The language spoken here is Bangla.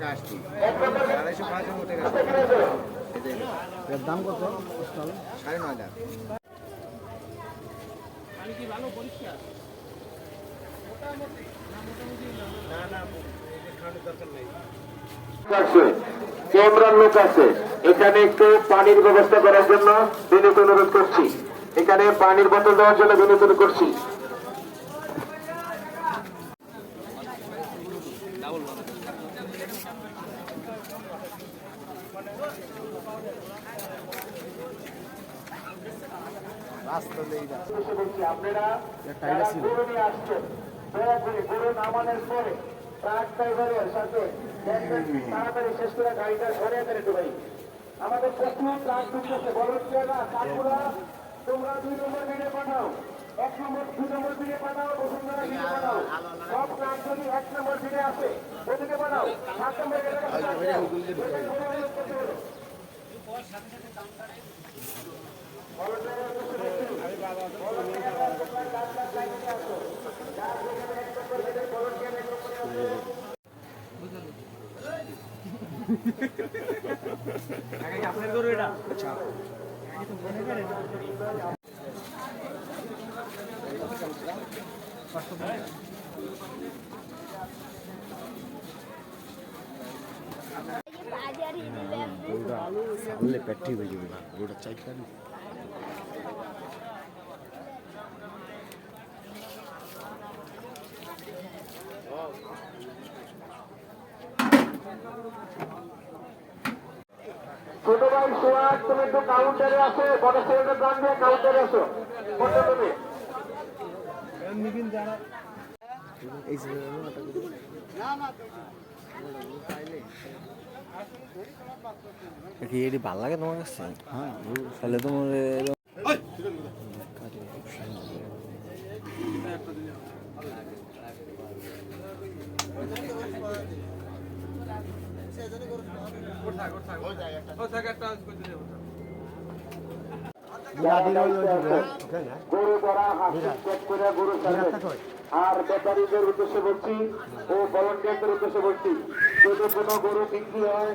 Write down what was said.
থেকে আসছি 250 থেকে আসছি। এর দাম কত? 9,500। ক্যামেরার লোক আছে, এখানে একটু পানির ব্যবস্থা করার জন্য বিনীত অনুরোধ করছি। এখানে পানির বোতল দেওয়ার জন্য বিনীত অনুরোধ করছি। আপনারা গরু নিয়ে আসছেন, দয়া করে গরু নামানোর পরে ট্রাক ড্রাইভারের সাথে তাড়াতাড়ি শেষ করে গাড়িটা ঘরে আনেন একটু ভাই। আমাদের প্রচুর ট্রাক ঢুকতেছে, বলছিলেনা কাকুরা তোমরা 2 নম্বর বিলে পাঠাও, 1 নম্বর 2 নম্বর বিলে পাঠাও, বসুন্ধরা বিলে পাঠাও। সব ট্রাক যদি 1 নম্বর বিলে আসে ওদিকে পাঠাও, 7 নম্বর বিলে আপনার গরু এটা? সামনে পেট্রি হয়ে যাবে না, ওটা চাই খালি। ছোট ভাই সোহাগ, তুমি একটু কাউন্টারে আসো, বড় ছেলেটা গান দিয়ে কাউন্টারে আসো। কোনটা তুমি? এটি ভাল লাগে তোমার কাছে? হ্যাঁ, তাহলে তোমার গরু ধরা হাসি চেক করে গরু ছাড়বেন। আর ব্যাপারীদের উদ্দেশ্যে বলছি ও ভলান্টিয়ারদের উদ্দেশ্যে বলছি, যদি কোনো গরু বিক্রি হয়